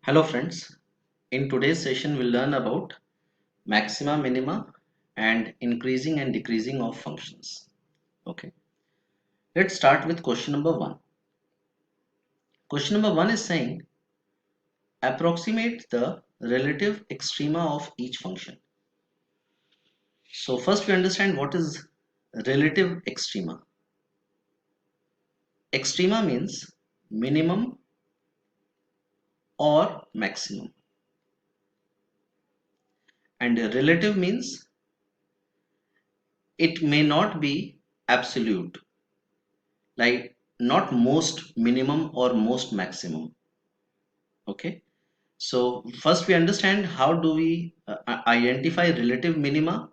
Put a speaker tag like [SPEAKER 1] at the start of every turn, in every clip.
[SPEAKER 1] Hello friends, in today's session we'll learn about maxima, minima and increasing and decreasing of functions. Okay, let's start with question number 1. Question number 1 is saying approximate the relative extrema of each function. So first we understand what is relative extrema. Extrema means minimum or maximum, and relative means it may not be absolute, like not most minimum or most maximum. Okay, so first we understand how do we identify relative minima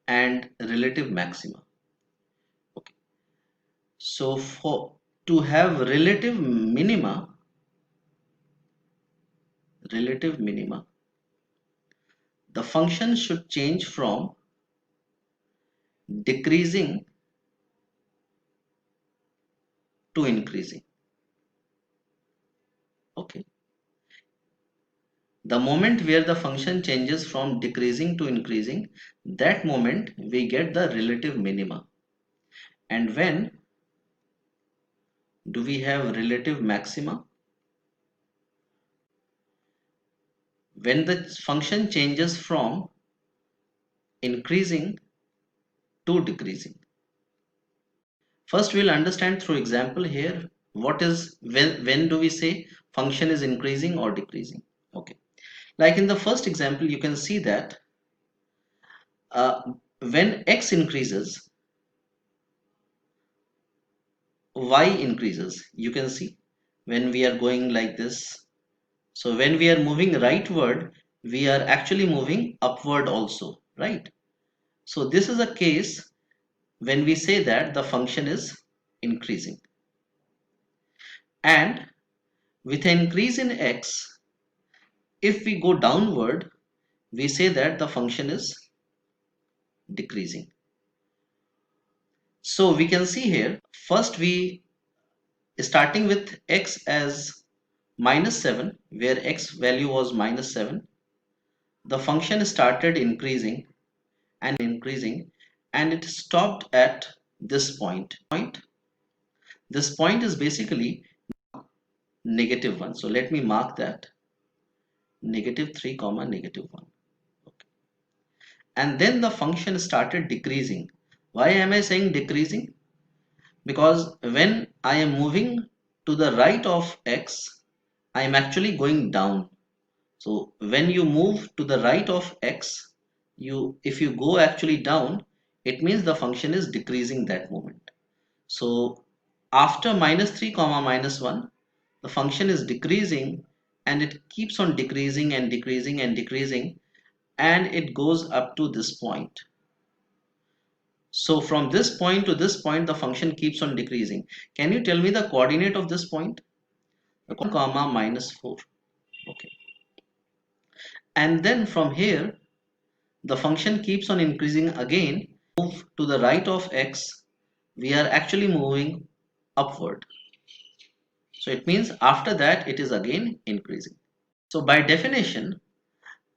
[SPEAKER 1] and relative maxima. Okay, so for to have relative minima, the function should change from decreasing to increasing. Okay, the moment where the function changes from decreasing to increasing, that moment we get the relative minima. And when do we have relative maxima? When the function changes from increasing to decreasing. First we'll understand through example here what is when do we say function is increasing or decreasing. Okay, like in the first example you can see that uh, when x increases, y increases. You can see when we are going like this, so when we are moving rightward we are actually moving upward also, right? So this is a case when we say that the function is increasing, and with an increase in x, if we go downward we say that the function is decreasing. So we can see here, first we starting with x as -7, where x value was -7, the function started increasing and increasing, and it stopped at this point. This point is basically -1. So let me mark that -3 comma -1. Okay. And then the function started decreasing. Why am I saying decreasing? Because when I am moving to the right of x, I am actually going down. So when you move to the right of x, if you go actually down, it means the function is decreasing that moment. So after -3 comma -1, the function is decreasing, and it keeps on decreasing and decreasing and decreasing, and it goes up to this point. So from this point to this point the function keeps on decreasing. Can you tell me the coordinate of this point? The comma -4. Okay, and then from here the function keeps on increasing again. Move to the right of x, we are actually moving upward. So it means after that it is again increasing. So by definition,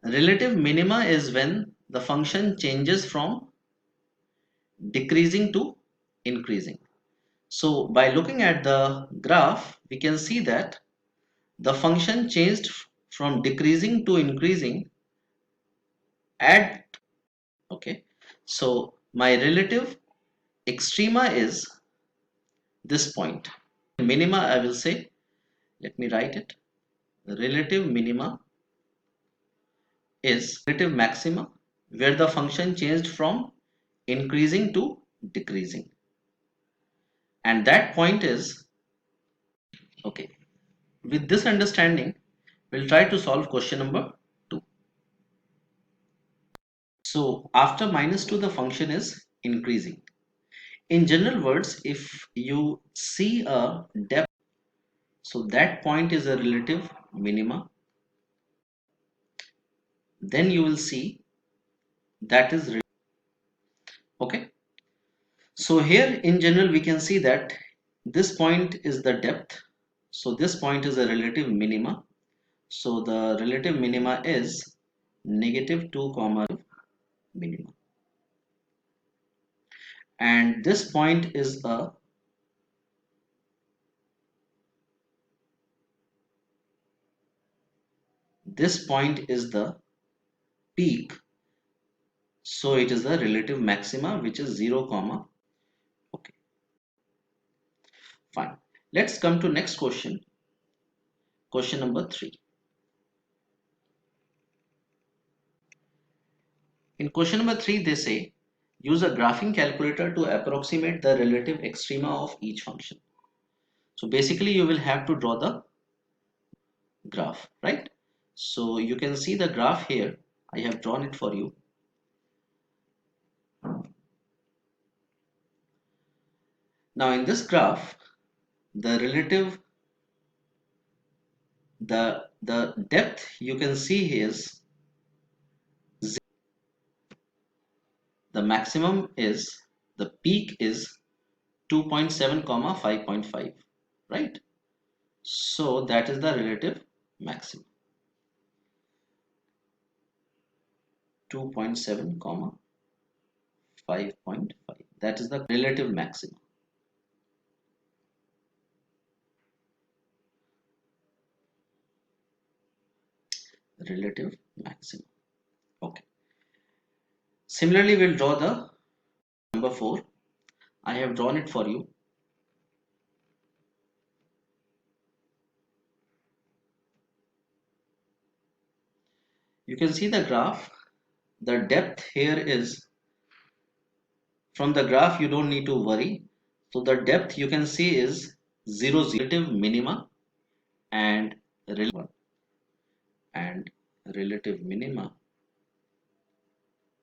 [SPEAKER 1] relative minima is when the function changes from decreasing to increasing. So by looking at the graph, we can see that the function changed from decreasing to increasing at, okay, so my relative extrema is this point. Minima, I will say, let me write it. Relative minima is relative maxima where the function changed from increasing to decreasing, and that point is, okay. With this understanding, we'll try to solve question number 2. So after -2 the function is increasing. In general words, if you see a depth, so that point is a relative minima, then you will see that is okay. So here in general we can see that this point is the depth, so this point is a relative minima. So the relative minima is negative 2 comma minima, and this point is the peak, so it is the relative maxima, which is 0 comma. Okay, fine. Let's come to next question. Question number 3. In question number 3, they say use a graphing calculator to approximate the relative extrema of each function. So basically you will have to draw the graph, right? So you can see the graph here. I have drawn it for you. Now in this graph, the relative, the depth you can see is the maximum is, the peak is 2.7 comma 5.5, right? So that is the relative maximum, 2.7 comma 5.5. That is the relative maximum. Relative maximum. Okay. Similarly, we'll draw the number 4. I have drawn it for you. You can see the graph. The depth here is, from the graph you don't need to worry. So the depth you can see is 0, 0, relative minima and relative, and relative minima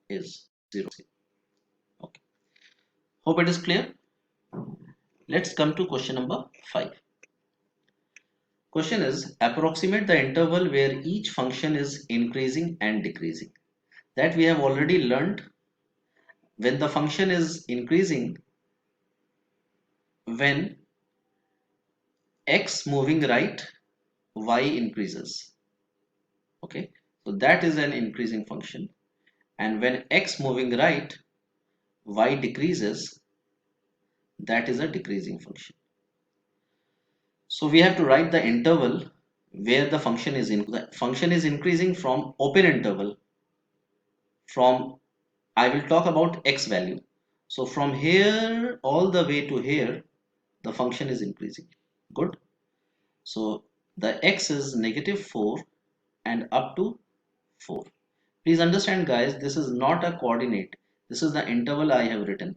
[SPEAKER 1] is 0. Okay. Hope it is clear. Let's come to question number 5. Question is approximate the interval where each function is increasing and decreasing. That we have already learned. When the function is increasing, when x moving right, y increases. Okay, so that is an increasing function. And when x moving right, y decreases, that is a decreasing function. So we have to write the interval where the function is increasing from open interval, from, I will talk about x value. So from here all the way to here, the function is increasing. Good. So the x is negative 4 and up to 4. Please understand guys, this is not a coordinate. This is the interval I have written.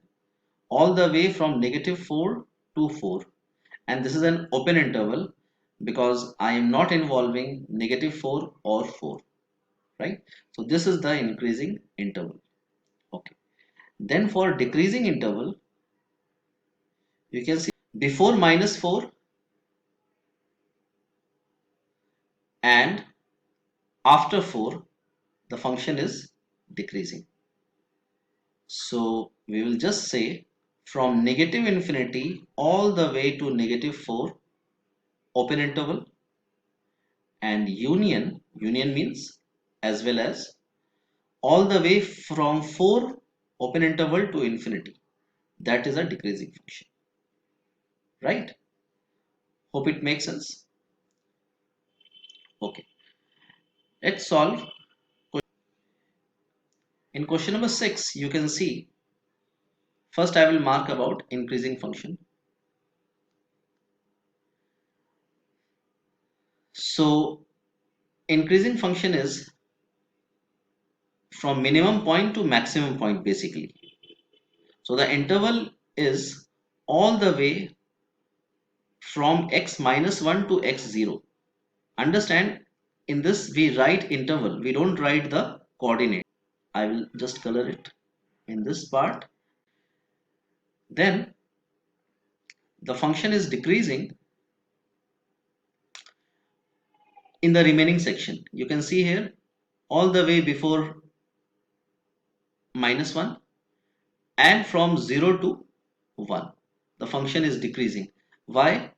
[SPEAKER 1] All the way from negative 4 to 4. And this is an open interval because I am not involving negative 4 or 4. Right? So this is the increasing interval. Okay. Then for decreasing interval, you can see before minus 4 and after 4, the function is decreasing. So we will just say from negative infinity all the way to negative 4, open interval, and union means as well as all the way from 4 open interval to infinity, that is a decreasing function, right? Hope it makes sense. Okay, let's solve. In question number 6, you can see, first I will mark about increasing function. So increasing function is from minimum point to maximum point basically. So the interval is all the way from x minus 1 to x 0. Understand, in this we write interval, we don't write the coordinate. I will just color it in this part. Then the function is decreasing in the remaining section. You can see here all the way before minus 1 and from 0 to 1, the function is decreasing. Why?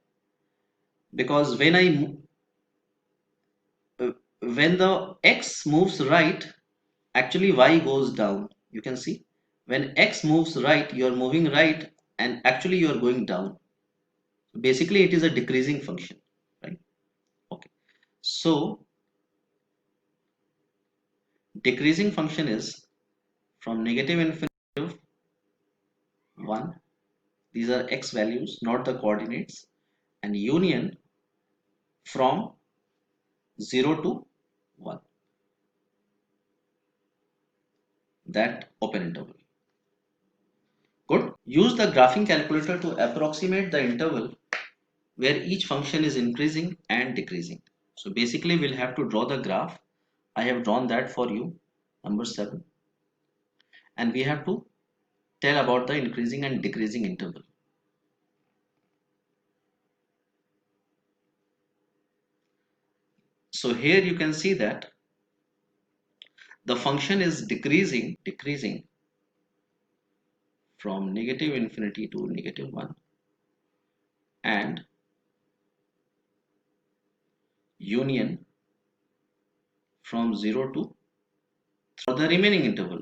[SPEAKER 1] Because when when the x moves right, actually y goes down. You can see when x moves right, you are moving right, and actually you are going down. Basically it is a decreasing function, right? Okay, so decreasing function is from negative infinity 1, these are x values, not the coordinates, and union from 0 to 1, that open interval. Good. Use the graphing calculator to approximate the interval where each function is increasing and decreasing. So basically we'll have to draw the graph. I have drawn that for you, number 7, and we have to tell about the increasing and decreasing interval. So here you can see that the function is decreasing from negative infinity to negative 1, and union from 0 to for the remaining interval.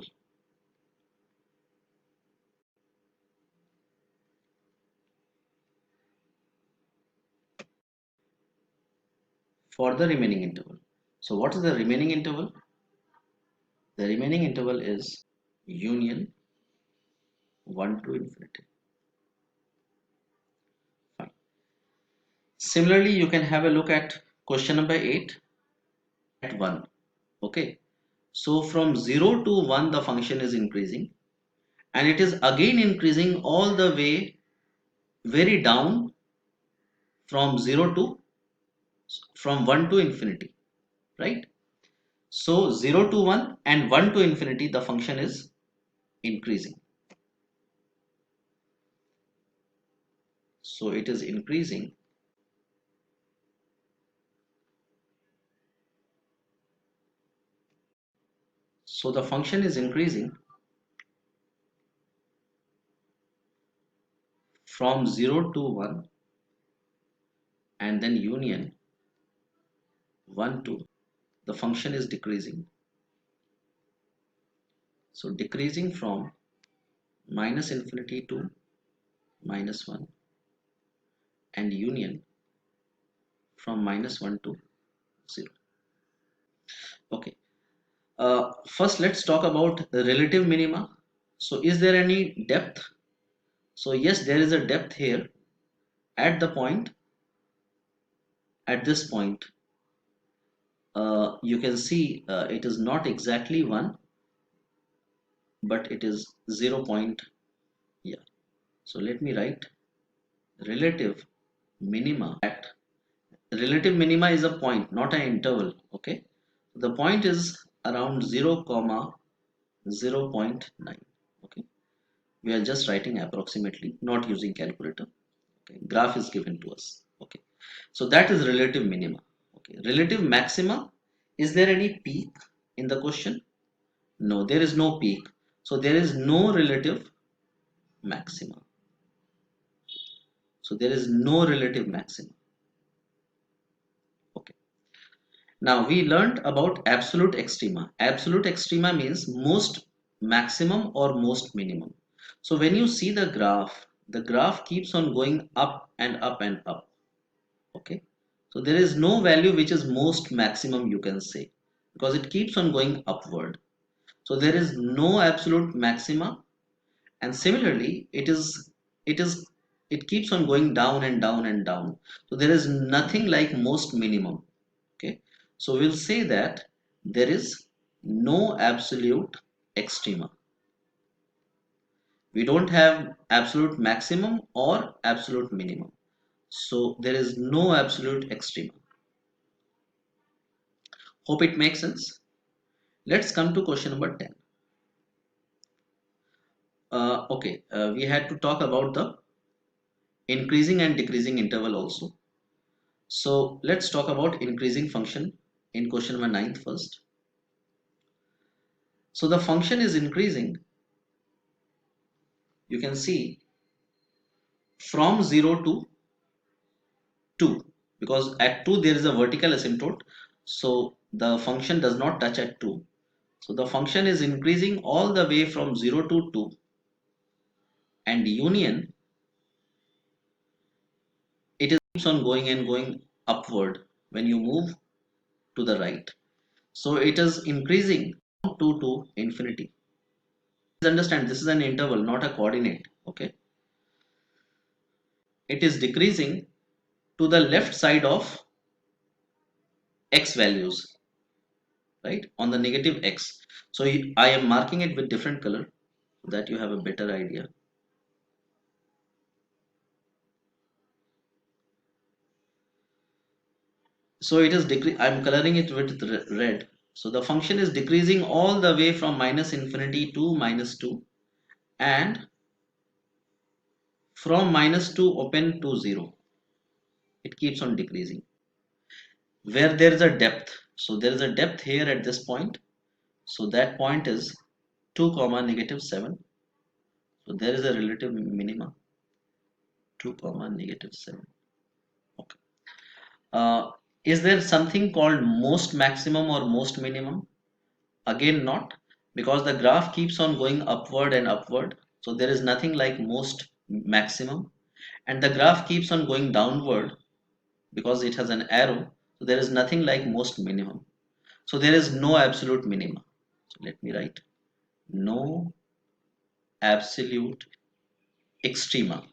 [SPEAKER 1] For the remaining interval. So what is the remaining interval? The remaining interval is union 1 to infinity. Fine. Similarly, you can have a look at question number 8 at 1. Okay. So from 0 to 1 the function is increasing, and it is again increasing all the way very down from 0 to from 1 to infinity, right? So 0 to 1 and 1 to infinity the function is increasing. So it is increasing so the function is increasing from 0 to 1 and then union 1 to the function is decreasing. So decreasing from minus infinity to minus 1 and union from minus 1 to 0. Okay. First let's talk about the relative minima. So is there any depth? So yes, there is a depth here at the point, at this point. You can see it is not exactly 1, but it is 0 point. Yeah. So let me write relative minima. At relative minima is a point, not an interval. Okay. The point is around 0 comma 0.9. Okay. We are just writing approximately, not using calculator. Okay. Graph is given to us. Okay. So that is relative minima. Okay. Relative maxima. Is there any peak in the question? No, there is no peak. So there is no relative maxima. So there is no relative maxima. Okay. Now we learned about absolute extrema. Absolute extrema means most maximum or most minimum. So when you see the graph keeps on going up and up and up. Okay. So there is no value which is most maximum, you can say, because it keeps on going upward. So there is no absolute maxima, and similarly it is it keeps on going down and down and down. So there is nothing like most minimum. Okay, so we'll say that there is no absolute extrema. We don't have absolute maximum or absolute minimum, so there is no absolute extrema. Hope it makes sense. Let's come to question number 10. Okay, we had to talk about the increasing and decreasing interval also. So let's talk about increasing function in question number 9 first. So the function is increasing, you can see, from 0 to 2, because at 2 there is a vertical asymptote. So the function does not touch at 2. So the function is increasing all the way from 0 to 2, and union, it is keeps on going and going upward when you move to the right. So it is increasing from 2 to infinity. Please understand, this is an interval, not a coordinate. Okay, it is decreasing to the left side of x values, right, on the negative x. So I am marking it with different color so that you have a better idea. So it is I'm coloring it with red. So the function is decreasing all the way from minus infinity to minus 2, and from minus 2 open to 0. It keeps on decreasing where there is a depth. So there is a depth here at this point. So that point is 2 comma negative 7. So there is a relative minima, 2 comma negative 7. Okay. Is there something called most maximum or most minimum? Again, not, because the graph keeps on going upward and upward. So there is nothing like most maximum, and the graph keeps on going downward because it has an arrow. So there is nothing like most minimum. So there is no absolute minima. So let me write no absolute extrema.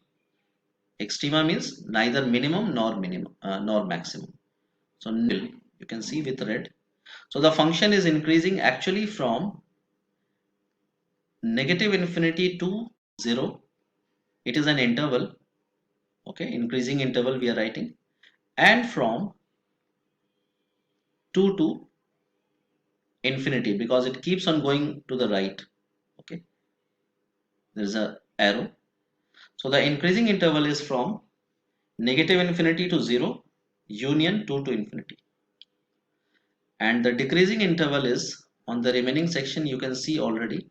[SPEAKER 1] Extrema means neither minimum nor maximum. So nil, you can see with red. So the function is increasing actually from negative infinity to 0. It is an interval. Okay, increasing interval we are writing, and from 2 to infinity because it keeps on going to the right. Okay, there is a arrow. So the increasing interval is from negative infinity to 0, union 2 to infinity, and the decreasing interval is on the remaining section, you can see already,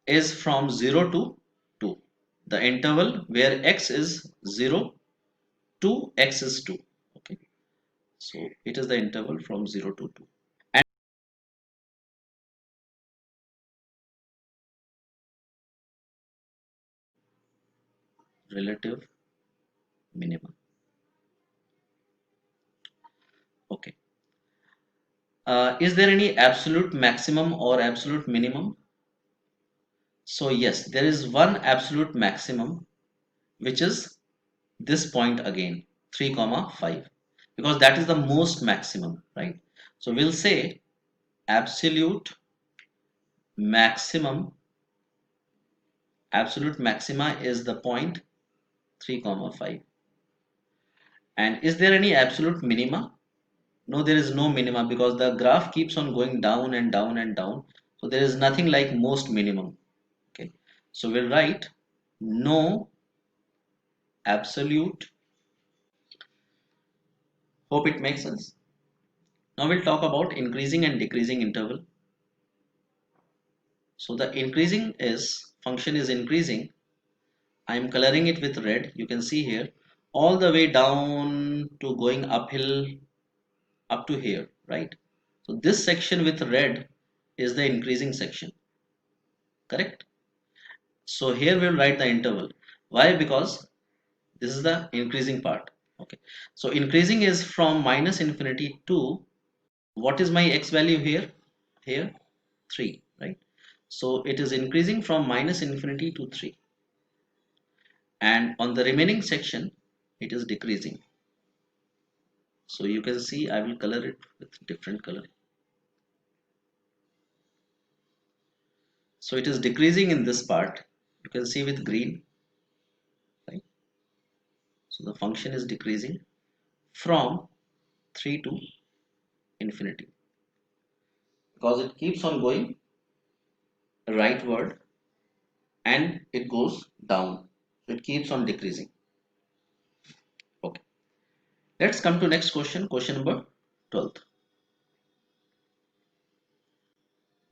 [SPEAKER 1] is from 0 to 2, the interval where x is 0 to x is 2. Okay, so it is the interval from 0 to 2, and relative minimum. Okay, is there any absolute maximum or absolute minimum? So yes, there is one absolute maximum, which is this point again, 3 comma 5, because that is the most maximum, right? So we'll say absolute maximum, absolute maxima is the point 3 comma 5. And is there any absolute minima? No, there is no minima because the graph keeps on going down and down and down. So there is nothing like most minimum. Okay, so we'll write no absolute. Hope it makes sense. Now we'll talk about increasing and decreasing interval. So the increasing is function is increasing. I am coloring it with red. You can see here all the way down to going uphill up to here, right? So this section with red is the increasing section, correct? So here we'll write the interval. Why? Because this is the increasing part. Okay, so increasing is from minus infinity to, what is my x value here? Here 3, right? So it is increasing from minus infinity to 3, and on the remaining section it is decreasing. So you can see I will color it with different color. So it is decreasing in this part, you can see with green, right? So the function is decreasing from 3 to infinity because it keeps on going rightward and it goes down. It keeps on decreasing. Okay, let's come to next question, question number 12th.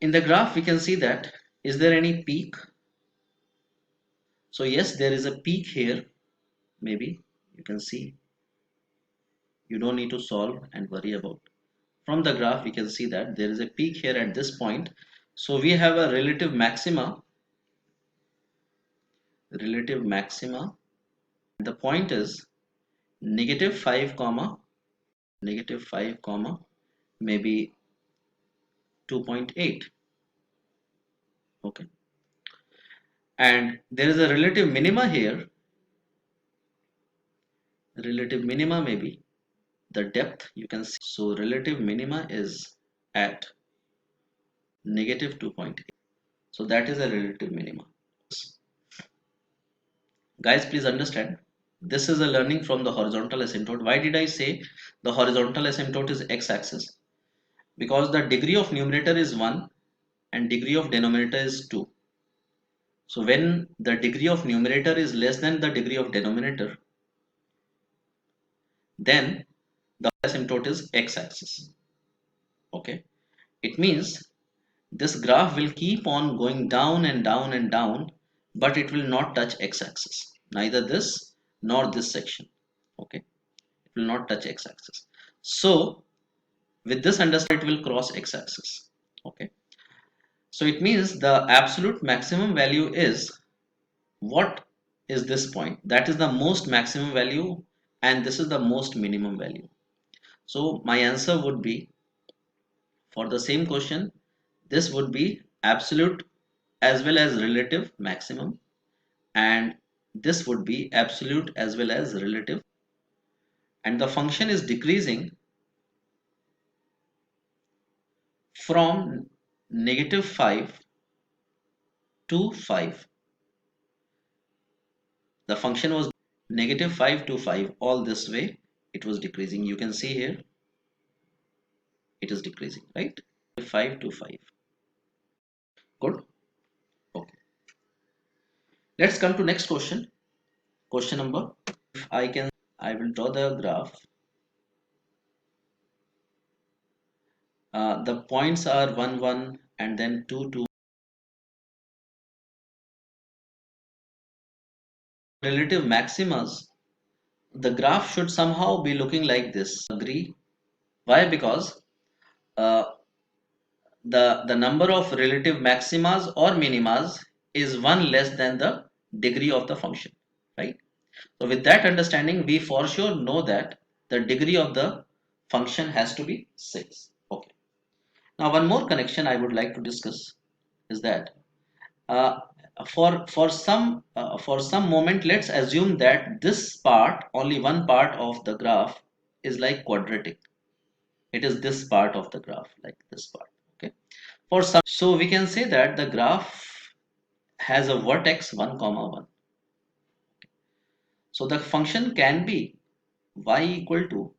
[SPEAKER 1] In the graph we can see that, is there any peak? So yes, there is a peak here. Maybe you can see, you don't need to solve and worry about. from the graph we can see that there is a peak here at this point. So we have a relative maxima. The point is -5 comma -5 comma maybe 2.8. Okay, and there is a relative minima here. Relative minima may be the depth, you can see. So relative minima is at -2.8. So that is a relative minima. Guys, please understand, this is a learning from the horizontal asymptote. Why did I say the horizontal asymptote is x-axis? Because the degree of numerator is 1 and degree of denominator is 2. So when the degree of numerator is less than the degree of denominator, then the asymptote is x-axis. Okay, it means this graph will keep on going down and down and down, but it will not touch x-axis, neither this nor this section. Okay, it will not touch x-axis. So with this understanding, it will cross x-axis. Okay, so it means the absolute maximum value is, what is this point? That is the most maximum value, and this is the most minimum value. So my answer would be, for the same question, this would be absolute as well as relative maximum, and this would be absolute as well as relative, and the function is decreasing from -5 to 5. The function was -5 to 5, all this way it was decreasing. You can see here it is decreasing, right? 5 to 5. Good. Okay, let's come to next question. Question number, if I will draw the graph. The points are 1 1 and then 2 2. Relative maximas, the graph should somehow be looking like this. Agree? Why? Because uh, the number of relative maximas or minimas is one less than the degree of the function, right? So with that understanding, we for sure know that the degree of the function has to be 6. Okay. Now one more connection I would like to discuss is that uh, for some moment, let's assume that this part, only one part of the graph, is like quadratic. It is this part of the graph, like this part. Okay, for some, so we can say that the graph has a vertex 1 comma 1. So the function can be y equal to,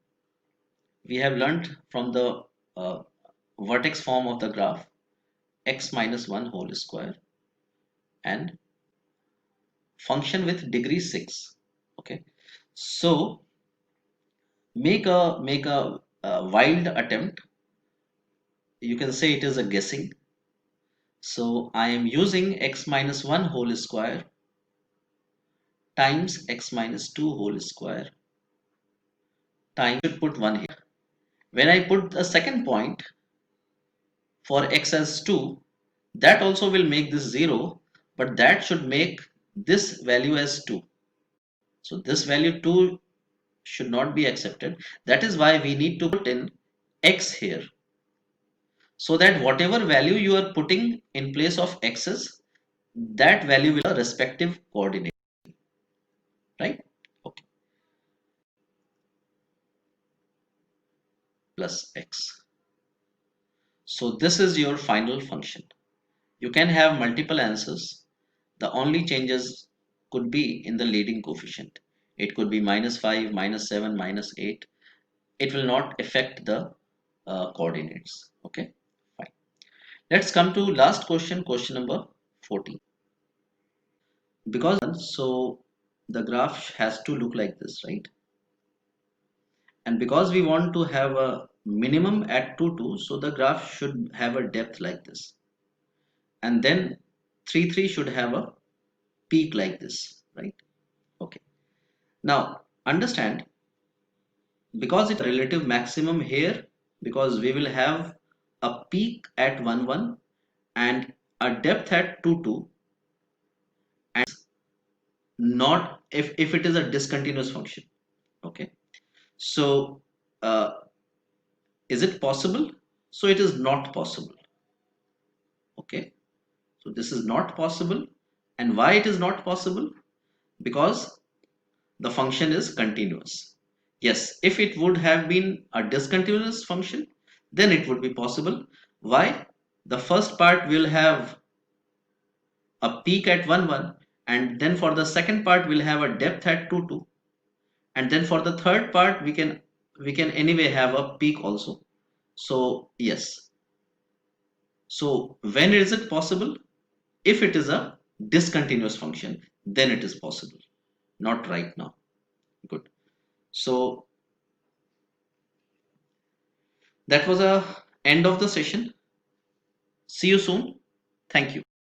[SPEAKER 1] we have learned from the uh, vertex form of the graph, x minus 1 whole square, and function with degree 6. Okay, so make a wild attempt. You can say it is a guessing. So I am using x minus 1 whole square times x minus 2 whole square times, should put 1 here. When I put a second point for x as 2, that also will make this 0, but that should make this value as 2. So this value 2 should not be accepted. That is why we need to put in x here, so that whatever value you are putting in place of x's, that value will be a respective coordinate, right? Okay, plus x. So this is your final function. You can have multiple answers. The only changes could be in the leading coefficient. It could be -5, -7, -8. It will not affect the coordinates. Okay, fine. Let's come to last question, question number 14. Because so the graph has to look like this, right? And because we want to have a minimum at 2 2, so the graph should have a depth like this, and then 3 3 should have a peak like this, right? Okay, now understand, because it's relative maximum here because we will have a peak at 1 1 and a depth at 2 2, and not if it is a discontinuous function. Okay, so uh, is it possible? So it is not possible. Okay, so this is not possible. And why it is not possible? Because the function is continuous. Yes, if it would have been a discontinuous function, then it would be possible. Why? The first part will have a peak at 1 1, and then for the second part we'll have a depth at 2 2, and then for the third part we can anyway have a peak also. So yes. So when is it possible? If it is a discontinuous function, then it is possible. Not right now. Good. So that was a end of the session. See you soon. Thank you.